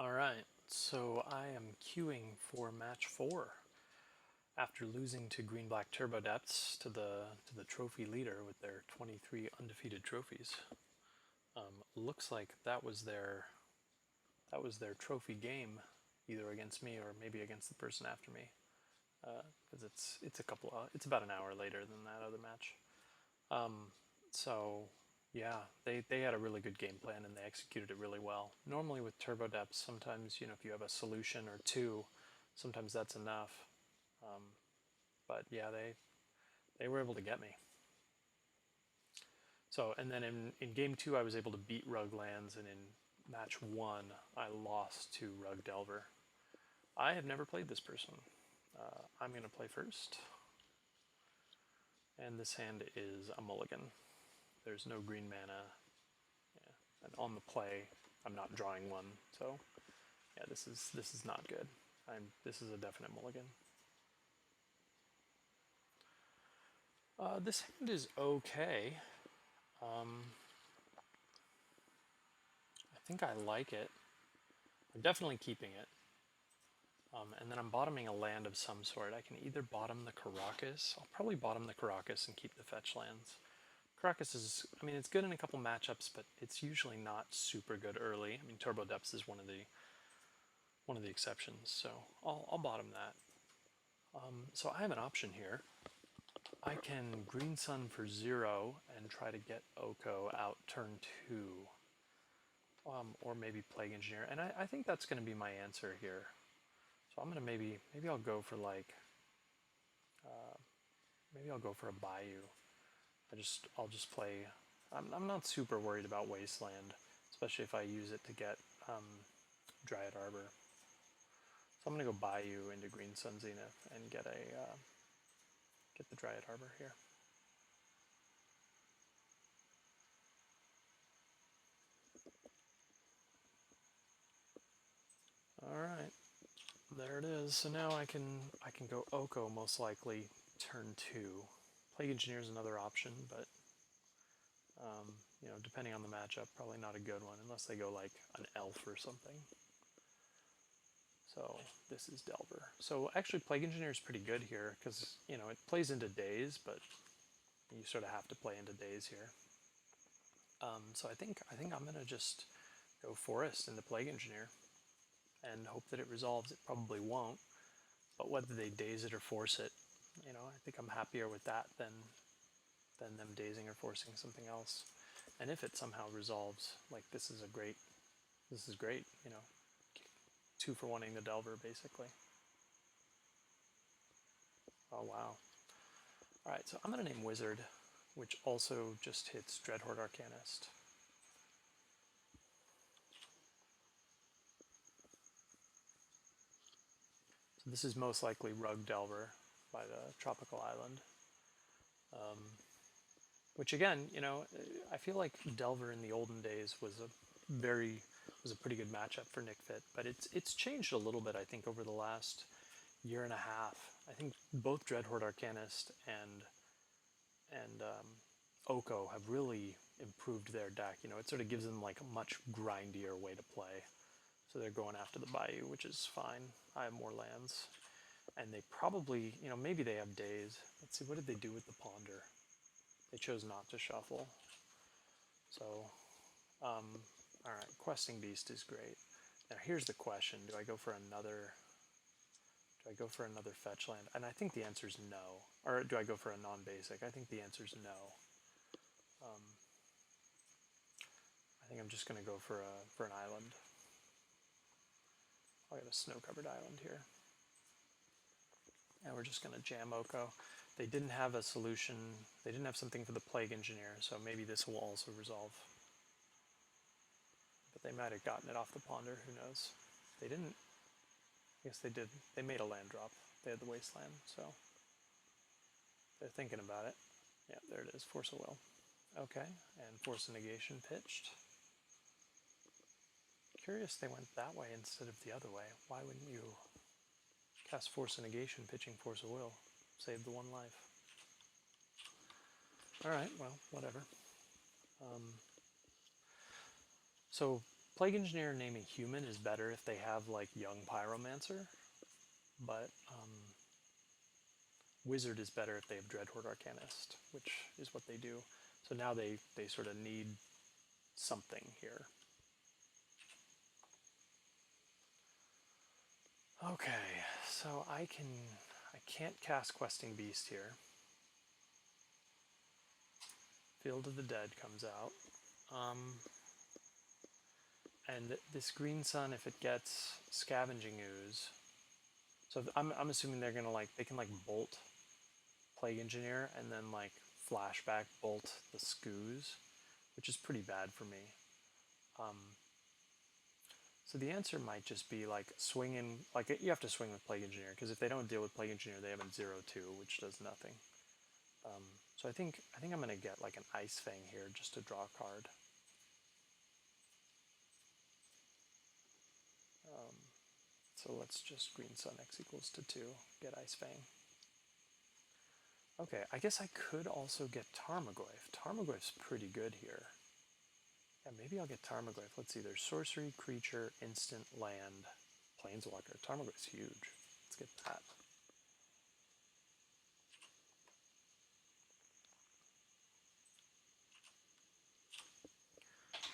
Alright, so I am queuing for match 4 after losing to Green-Black Turbo Depths to the trophy leader with their 23 undefeated trophies. Looks like that was their trophy game, either against me or maybe against the person after me, because it's about an hour later than that other match. So yeah, they had a really good game plan and they executed it really well. Normally with Turbo Depths, sometimes if you have a solution or two, sometimes that's enough. But yeah, they were able to get me. So and then in game 2, I was able to beat Ruglands, and in match 1, I lost to Rug Delver. I have never played this person. I'm going to play first. And this hand is a mulligan. There's no green mana. Yeah. And on the play, I'm not drawing one. So yeah, this is not good. This is a definite mulligan. This hand is okay. I think I like it. I'm definitely keeping it. And then I'm bottoming a land of some sort. I can either bottom the Karakas. I'll probably bottom the Karakas and keep the fetch lands. Karakas is, it's good in a couple matchups, but it's usually not super good early. Turbo Depths is one of the exceptions, so I'll bottom that. So I have an option here. I can Green Sun for 0 and try to get Oko out turn 2. Or maybe Plague Engineer, and I think that's going to be my answer here. So I'm going to maybe I'll go for like, maybe I'll go for a Bayou. I'll just play, I'm not super worried about Wasteland, especially if I use it to get Dryad Arbor. So I'm going to go Bayou into Green Sun Zenith and get the Dryad Arbor here. Alright, there it is. So now I can go Oko most likely turn 2. Plague Engineer is another option, but depending on the matchup, probably not a good one unless they go like an Elf or something. So this is Delver. So actually Plague Engineer is pretty good here because, it plays into Daze, but you sort of have to play into Daze here. So I think I'm going to just go Forest into Plague Engineer and hope that it resolves. It probably won't, but whether they Daze it or force it, I think I'm happier with that than them dazing or forcing something else. And if it somehow resolves, like this is great, 2 for 1ing the Delver, basically. Oh, wow. Alright, so I'm going to name Wizard, which also just hits Dreadhorde Arcanist. So this is most likely Rug Delver by the Tropical Island. Which again, I feel like Delver in the olden days was a pretty good matchup for Nic Fit, but it's changed a little bit, I think, over the last year and a half. I think both Dreadhorde Arcanist and Oko have really improved their deck. It sort of gives them like a much grindier way to play. So they're going after the Bayou, which is fine. I have more lands. And they probably, maybe they have Daze. Let's see, what did they do with the Ponder? They chose not to shuffle. So, alright, Questing Beast is great. Now here's the question, do I go for another fetch land? And I think the answer is no. Or do I go for a non-basic? I think the answer is no. I think I'm just going to go for an island. I'll get a snow-covered island here. And we're just going to jam Oko. They didn't have a solution. They didn't have something for the Plague Engineer, so maybe this will also resolve. But they might have gotten it off the Ponder, who knows. They didn't. I guess they did. They made a land drop. They had the Wasteland, so they're thinking about it. Yeah, there it is, Force of Will. Okay, and Force of Negation pitched. Curious they went that way instead of the other way. Why wouldn't you cast Force of Negation, pitching Force of Will? Save the 1 life. Alright, well, whatever. So Plague Engineer naming human is better if they have like young Pyromancer, but Wizard is better if they have Dreadhorde Arcanist, which is what they do. So now they sort of need something here. Okay, so I can't cast Questing Beast here. Field of the Dead comes out. And this green sun, if it gets Scavenging Ooze, so I'm assuming they're gonna they can bolt Plague Engineer and then flashback bolt the Scooze, which is pretty bad for me. So the answer might just be swing in, you have to swing with Plague Engineer, because if they don't deal with Plague Engineer, they have a 0/2, which does nothing. So I think I'm gonna get an Ice-Fang here just to draw a card. So let's just green sun X equals to 2, get Ice-Fang. Okay, I guess I could also get Tarmogoyf. Tarmogoyf's pretty good here. Yeah, maybe I'll get Tarmogoyf. Let's see, there's sorcery, creature, instant, land, planeswalker. Tarmogoyf's huge. Let's get that.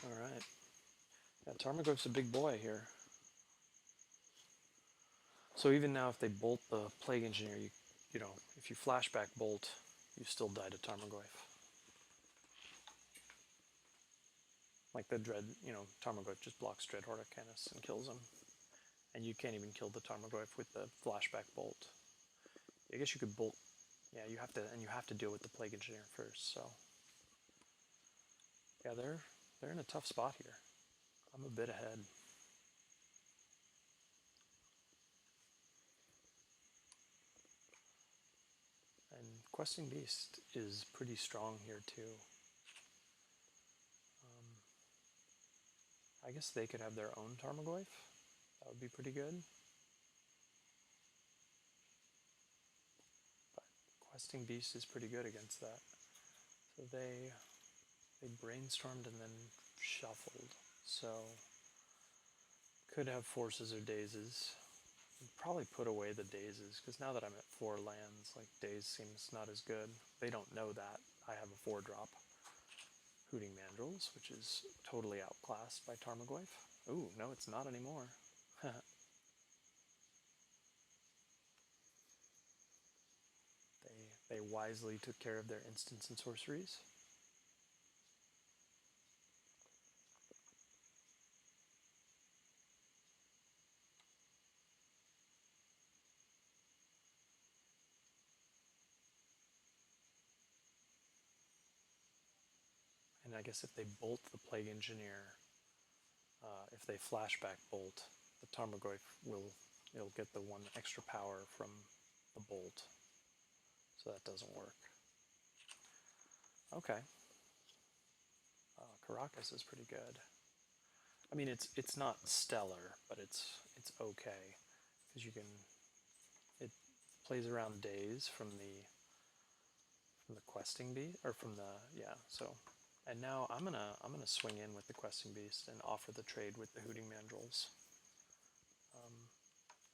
Alright. Yeah, Tarmogoyf's a big boy here. So even now if they bolt the Plague Engineer, you know, if you flashback bolt, you still die to Tarmogoyf. Like the Dread, Tarmogoyf just blocks Dreadhorde Arcanist and kills him. And you can't even kill the Tarmogoyf with the flashback bolt. I guess you could bolt, yeah, you have to deal with the Plague Engineer first, so. Yeah, they're in a tough spot here. I'm a bit ahead. And Questing Beast is pretty strong here too. I guess they could have their own Tarmogoyf. That would be pretty good. But Questing Beast is pretty good against that. So they brainstormed and then shuffled. So could have Forces or Dazes. Probably put away the Dazes, because now that I'm at 4 lands, Daze seems not as good. They don't know that. I have a 4-drop. Hooting Mandrills, which is totally outclassed by Tarmogoyf. Ooh, no, it's not anymore. They wisely took care of their instants and sorceries. And I guess if they bolt the Plague Engineer, if they flashback bolt, the Tarmogoyf it'll get the 1 extra power from the bolt. So that doesn't work. Okay. Karakas is pretty good. I mean, it's not stellar, but it's okay, because it plays around Daze from the Questing Beast, or from the, yeah, so. And now I'm gonna swing in with the Questing Beast and offer the trade with the Hooting Mandrills.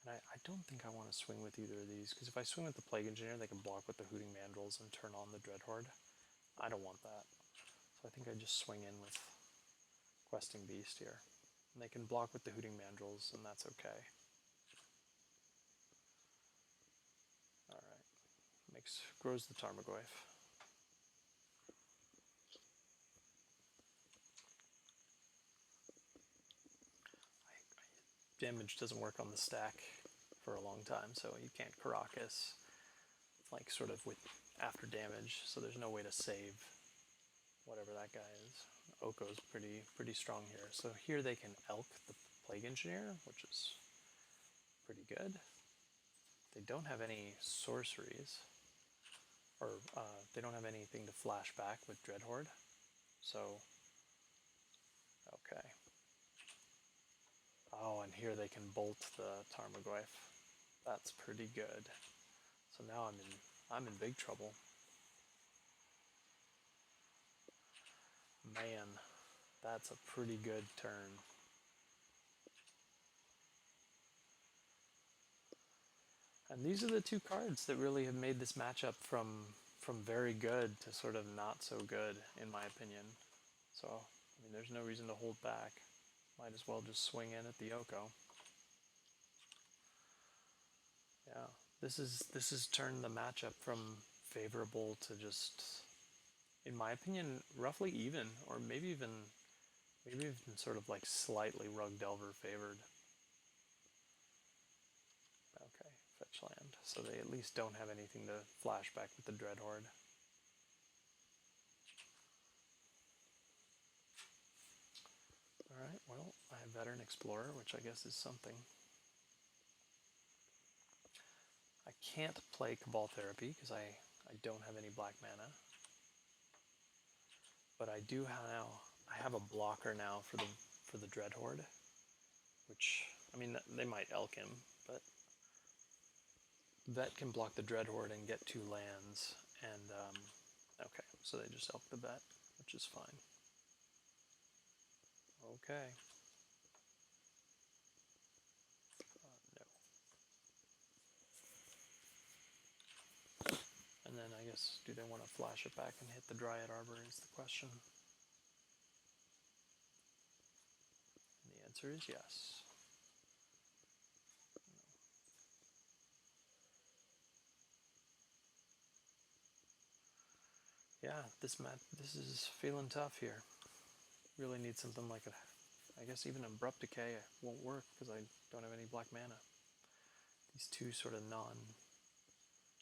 And I don't think I want to swing with either of these, because if I swing with the Plague Engineer, they can block with the Hooting Mandrills and turn on the Dreadhorde. I don't want that. So I think I just swing in with Questing Beast here. And they can block with the Hooting Mandrills, and that's okay. Alright. Grows the Tarmogoyf. Damage doesn't work on the stack for a long time, so you can't Karakas sort of with after damage, so there's no way to save whatever that guy is. Oko's pretty strong here. So here they can Elk the Plague Engineer, which is pretty good. They don't have any sorceries, or they don't have anything to flash back with Dreadhorde, so okay. Oh, and here they can bolt the Tarmogoyf. That's pretty good. So now I'm in big trouble. Man, that's a pretty good turn. And these are the two cards that really have made this matchup from very good to sort of not so good, in my opinion. So, I mean, there's no reason to hold back. Might as well just swing in at the Oko. Yeah, this is turned the matchup from favorable to just, in my opinion, roughly even, or maybe even sort of like slightly Rug Delver favored. Okay, fetch land. So they at least don't have anything to flashback with the Dreadhorde. Alright, well, I have Veteran Explorer, which I guess is something. I can't play Cabal Therapy because I don't have any black mana. But I do now, I have a blocker now for the Dreadhorde, which, I mean, they might elk him, but Vet can block the Dreadhorde and get 2 lands, and, okay, so they just elk the Vet, which is fine. Okay. No. And then I guess, do they want to flash it back and hit the Dryad Arbor is the question. And the answer is yes. Yeah, this is feeling tough here. Really need something like a, I guess even Abrupt Decay won't work because I don't have any black mana. These two sort of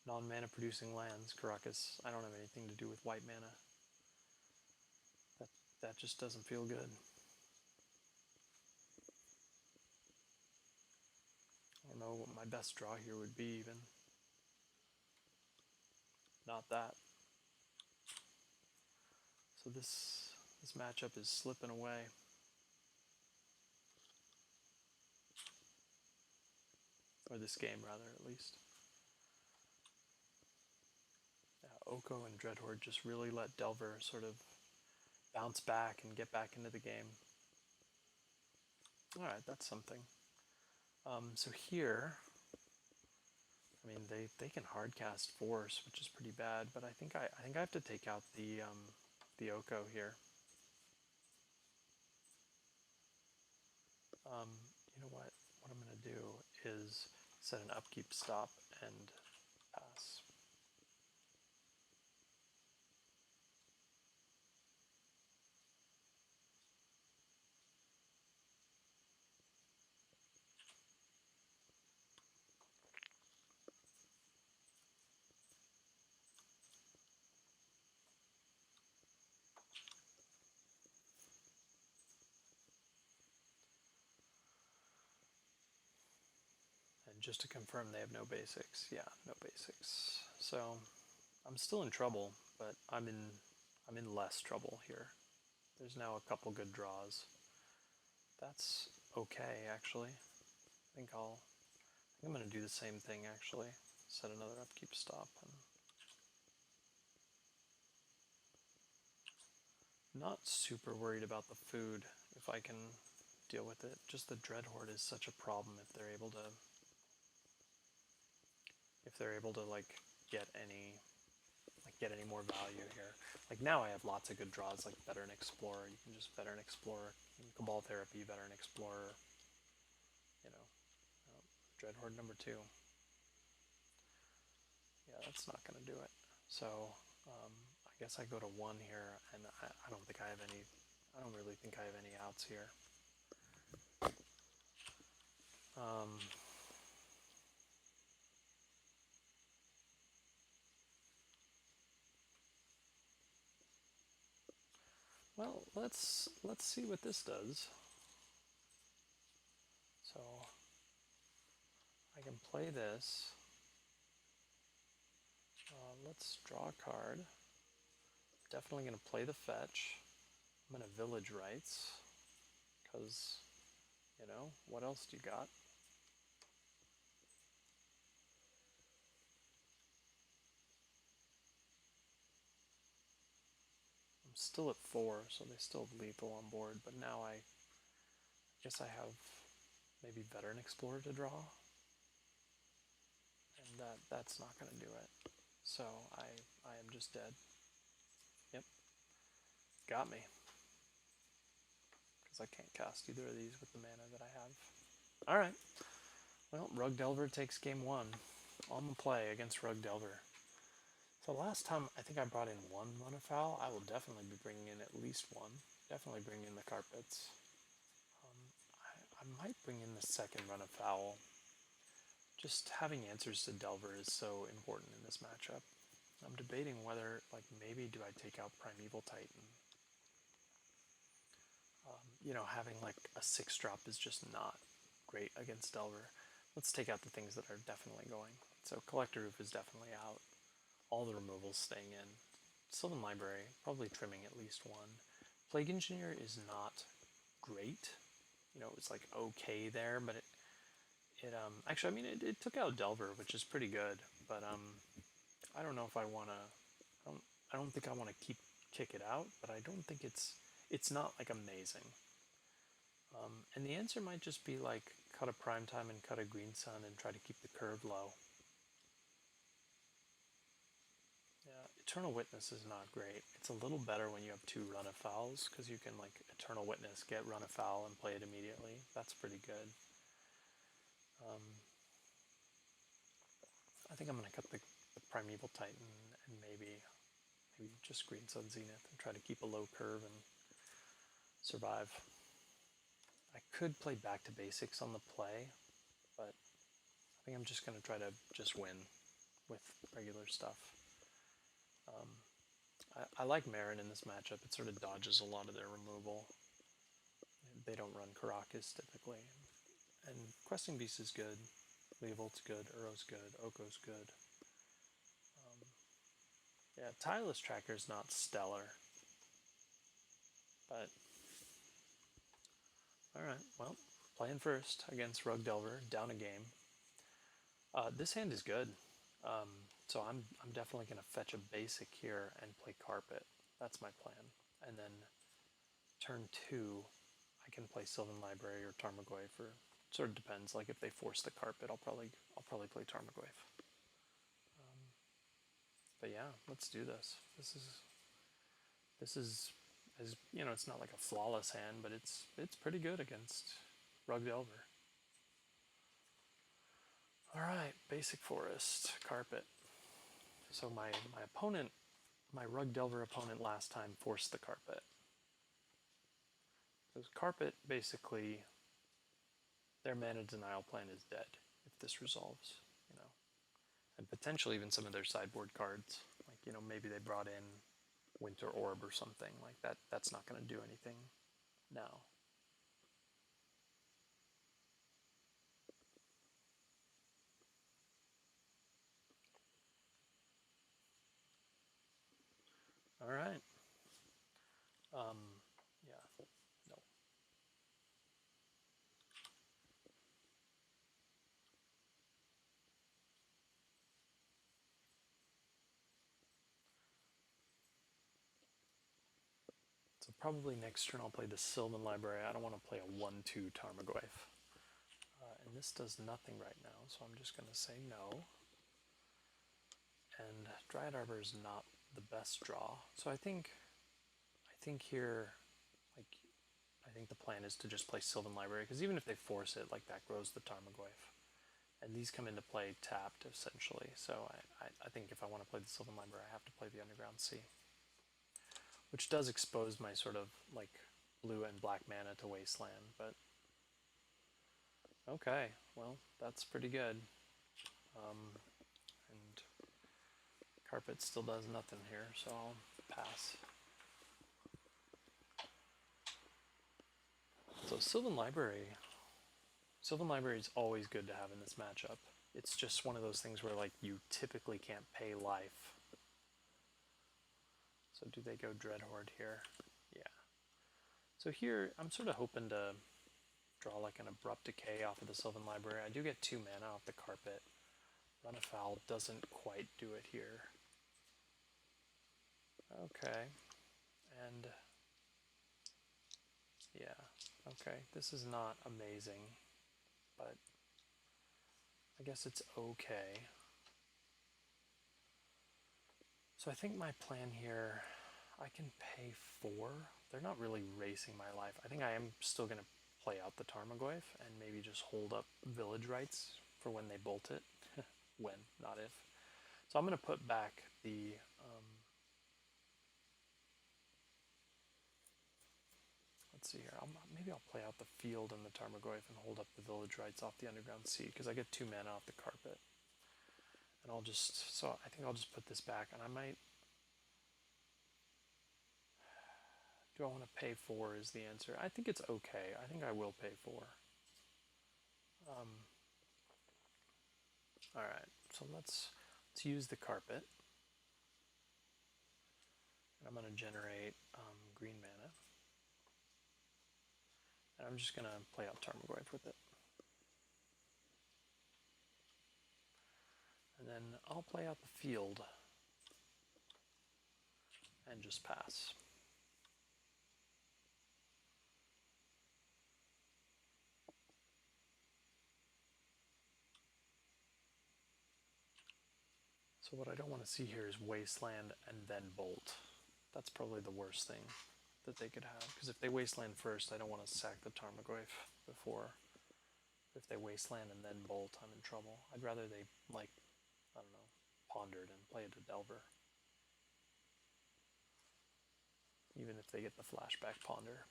non-mana producing lands, Karakas, I don't have anything to do with white mana. That just doesn't feel good. I don't know what my best draw here would be even. Not that. So this matchup is slipping away. Or this game rather, at least. Yeah, Oko and Dreadhorde just really let Delver sort of bounce back and get back into the game. Alright, that's something. So here, I mean, they can hardcast Force, which is pretty bad, but I think I have to take out the Oko here. You know what? What I'm going to do is set an upkeep stop and pass. And just to confirm, they have no basics. Yeah, no basics. So I'm still in trouble, but I'm in less trouble here. There's now a couple good draws. That's okay, actually. I think I'm going to do the same thing, actually. Set another upkeep stop. And not super worried about the food, if I can deal with it. Just the Dreadhorde is such a problem if they're able to like get any more value here. Like now I have lots of good draws like Veteran Explorer. You can just Veteran Explorer, Cabal Therapy, Veteran Explorer, you know, Dreadhorde number 2. Yeah, that's not going to do it. So I guess I go to 1 here, and I don't think I have any. I don't really think I have any outs here. Well, let's see what this does. So I can play this. Let's draw a card. Definitely going to play the fetch. I'm going to Village Rites, because, you know, what else do you got? I'm still at 4, so they still have lethal on board, but now I guess I have maybe Veteran Explorer to draw. And and that's not going to do it. So I am just dead. Yep, got me. Because I can't cast either of these with the mana that I have. All right. Well, Rug Delver takes game one. On the play against Rug Delver. So last time I think I brought in one Runafowl. I will definitely be bringing in at least one. Definitely bring in the carpets. I might bring in the second Runafowl. Just having answers to Delver is so important in this matchup. I'm debating whether, like, maybe do I take out Primeval Titan? You know, having like a 6-drop is just not great against Delver. Let's take out the things that are definitely going. So Collector Ouphe is definitely out. All the removals staying in. Sylvan Library, probably trimming at least one. Plague Engineer is not great. You know, it's like okay there, but actually, I mean, it took out Delver, which is pretty good, but I don't know if I want to, I don't think I want to kick it out, but I don't think it's not like amazing. And the answer might just be like cut a Primetime and cut a Green Sun and try to keep the curve low. Yeah, Eternal Witness is not great. It's a little better when you have 2 Runafowls, because you can like Eternal Witness, get Runafowl, and play it immediately. That's pretty good. I think I'm going to cut the Primeval Titan and maybe just Green Sun Zenith and try to keep a low curve and survive. I could play Back to Basics on the play, but I think I'm just going to try to just win with regular stuff. I like Meren in this matchup. It sort of dodges a lot of their removal. They don't run Karakas typically. And Questing Beast is good. Leovold's good. Uro's good. Oko's good. Yeah, Tireless Tracker is not stellar. But, alright, well, playing first against Rug Delver, down a game. This hand is good. So I'm definitely going to fetch a basic here and play Carpet. That's my plan. And then turn 2, I can play Sylvan Library or Tarmogoyf, or sort of depends. Like if they force the Carpet, I'll probably play Tarmogoyf. But yeah, let's do this. This is, as you know, it's not like a flawless hand, but it's pretty good against Rug Delver. All right, Basic Forest, Carpet. So my opponent, my Rug Delver opponent last time forced the Carpet. So Carpet, basically, their mana denial plan is dead if this resolves, you know. And potentially even some of their sideboard cards. Like, you know, maybe they brought in Winter Orb or something like that. That's not going to do anything now. All right. Yeah. No. So probably next turn I'll play the Sylvan Library. I don't want to play a 1/2 Tarmogoyf. And this does nothing right now, so I'm just going to say no. And Dryad Arbor is not the best draw. So I think here, like, I think the plan is to just play Sylvan Library, because even if they force it, like, that grows the Tarmogoyf. And these come into play tapped, essentially. So I think if I want to play the Sylvan Library, I have to play the Underground Sea. Which does expose my sort of, like, blue and black mana to Wasteland, but... Okay, well, that's pretty good. And Carpet still does nothing here, so I'll pass. So Sylvan Library is always good to have in this matchup. It's just one of those things where, like, you typically can't pay life. So do they go Dreadhorde here? Yeah. So here, I'm sort of hoping to draw like an Abrupt Decay off of the Sylvan Library. I do get 2 mana off the Carpet. Runafowl doesn't quite do it here. Okay. And yeah, okay. This is not amazing, but I guess it's okay. So I think my plan here, I can pay 4. They're not really racing my life. I think I am still going to play out the Tarmogoyf and maybe just hold up Village Rites for when they bolt it. When, not if. So I'm going to put back the... let's see here. Maybe I'll play out the field and the Tarmogoyf and hold up the Village Rites off the Underground Sea because I get 2 mana off the carpet. And I'll just... so I think I'll just put this back and I might... do I want to pay 4 is the answer. I think it's okay. I think I will pay 4. Alright, so let's use the carpet. And I'm going to generate green mana. And I'm just going to play out Tarmogoyf with it. And then I'll play out the field and just pass. So what I don't want to see here is Wasteland and then Bolt. That's probably the worst thing that they could have. Because if they Wasteland first, I don't want to sack the Tarmogoyf before. If they Wasteland and then Bolt, I'm in trouble. I'd rather they, like, I don't know, pondered and played a Delver. Even if they get the flashback ponder.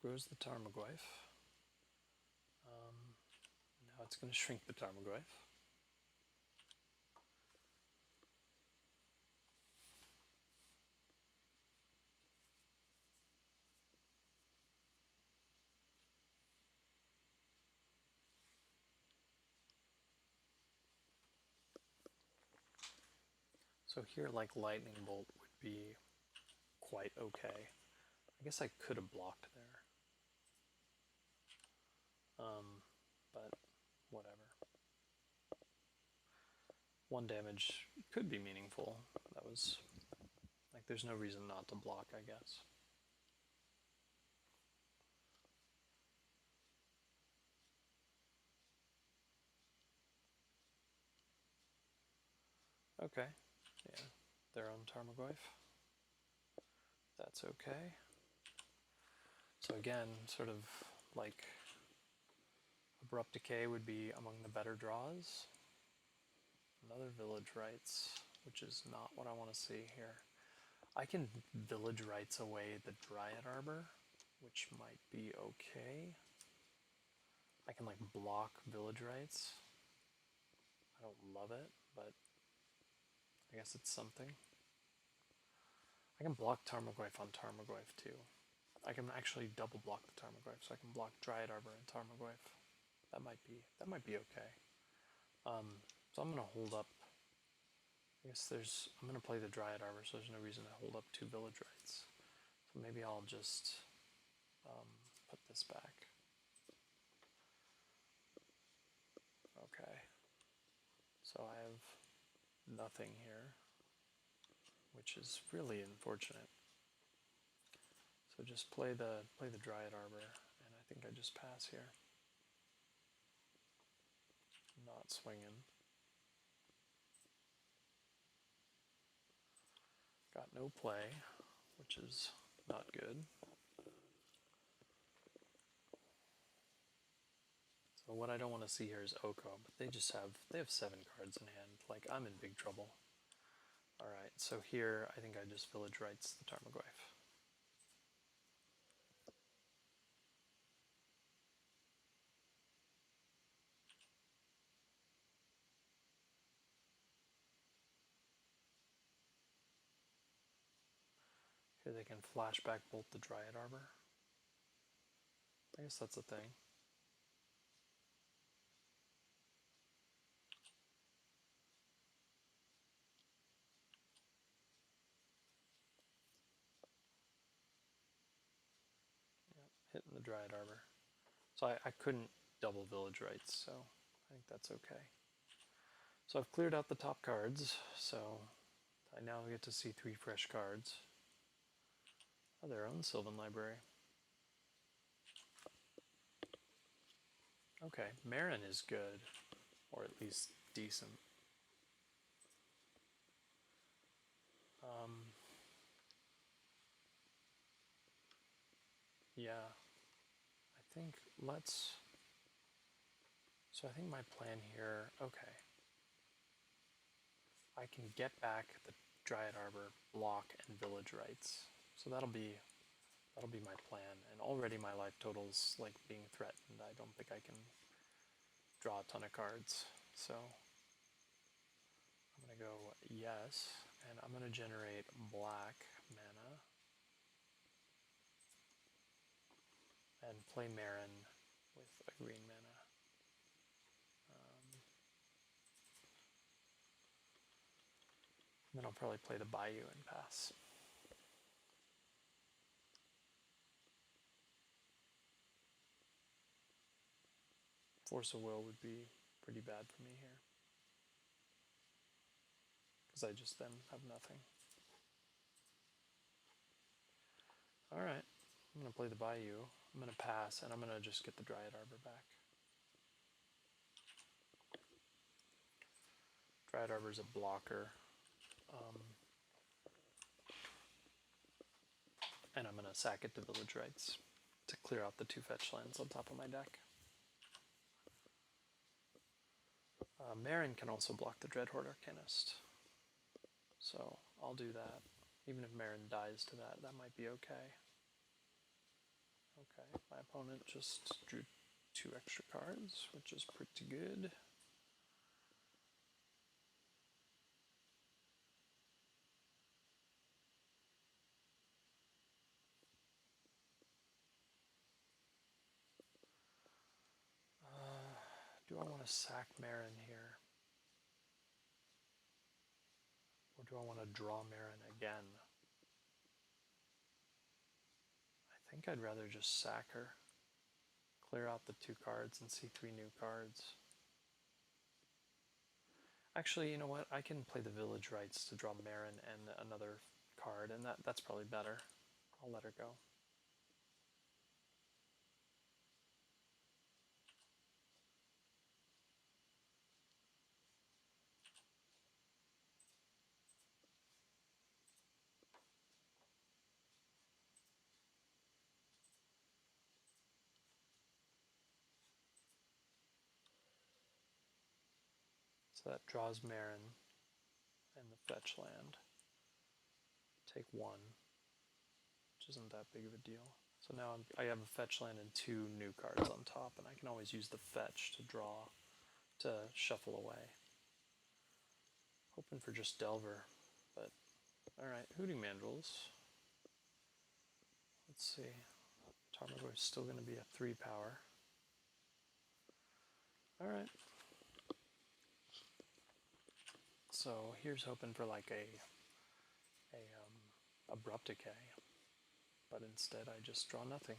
Grows the Tarmogoyf. Now it's going to shrink the Tarmogoyf. So here, like, Lightning Bolt would be quite okay. I guess I could have blocked there. But whatever. 1 damage could be meaningful. That was, like, there's no reason not to block, I guess. Okay, yeah, they're on Tarmogoyf. That's okay. So again, sort of like Abrupt Decay would be among the better draws. Another Village Rites, which is not what I want to see here. I can Village Rites away the Dryad Arbor, which might be okay. I can, like, block Village Rites. I don't love it, but I guess it's something. I can block Tarmogoyf on Tarmogoyf too. I can actually double block the Tarmogoyf, so I can block Dryad Arbor and Tarmogoyf. That might be okay. So I'm gonna hold up. I guess I'm gonna play the Dryad Arbor, so there's no reason to hold up 2 Village Rites. So maybe I'll just put this back. Okay. So I have nothing here, which is really unfortunate. So just play the Dryad Arbor, and I think I just pass here. Not swinging. Got no play, which is not good. So what I don't want to see here is Oko, but they have 7 cards in hand. Like, I'm in big trouble. Alright, so here I think I just Village Rites the Tarmogoyf. Here they can flashback bolt the Dryad Arbor. I guess that's a thing. Yep, hitting the Dryad Arbor. So I couldn't double Village Rites, so I think that's okay. So I've cleared out the top cards, so I now get to see 3 fresh cards. Oh, their own Sylvan Library. Okay, Meren is good, or at least decent. Yeah, I think let's... So I think my plan here, okay. I can get back the Dryad Arbor block and Village Rites. So that'll be my plan. And already my life total's like being threatened. I don't think I can draw a ton of cards. So I'm gonna go yes, and I'm gonna generate black mana and play Meren with a green mana. Then I'll probably play the Bayou and pass. Force of Will would be pretty bad for me here, because I just then have nothing. Alright, I'm going to play the Bayou. I'm going to pass, and I'm going to just get the Dryad Arbor back. Dryad Arbor's a blocker. And I'm going to sack it to Village Rites to clear out the 2 fetch lands on top of my deck. Meren can also block the Dreadhorde Arcanist, so I'll do that. Even if Meren dies to that, that might be okay. Okay, my opponent just drew 2 extra cards, which is pretty good. Do I want to sack Meren here? Or do I want to draw Meren again? I think I'd rather just sack her. Clear out the 2 cards and see 3 new cards. Actually, you know what? I can play the Village Rites to draw Meren and another card, and that's probably better. I'll let her go. So that draws Meren and the fetch land. Take 1, which isn't that big of a deal. So now I have a fetch land and 2 new cards on top, and I can always use the fetch to draw, to shuffle away. Hoping for just Delver, but alright, Hooting Mandrills. Let's see. Tarmogoyf is still going to be a 3 power. Alright. So here's hoping for like a Abrupt Decay, but instead I just draw nothing.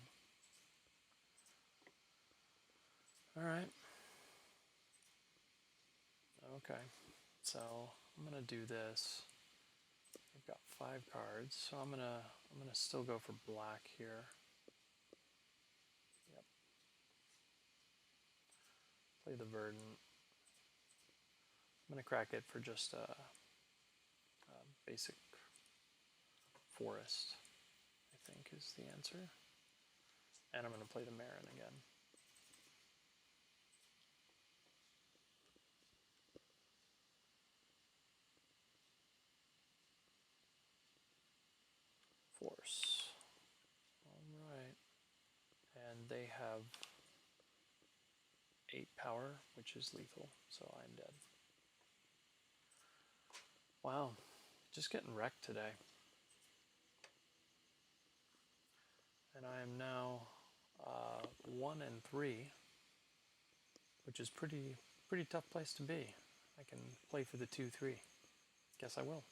Alright. Okay, so I'm gonna do this. I've got 5 cards, so I'm gonna still go for black here. Yep. Play the Verdant. I'm gonna crack it for just a basic forest, I think is the answer. And I'm gonna play the Meren again. Force. Alright. And they have 8 power, which is lethal, so I'm dead. Wow, just getting wrecked today. And I am now 1-3, which is pretty tough place to be. I can play for the 2-3. Guess I will.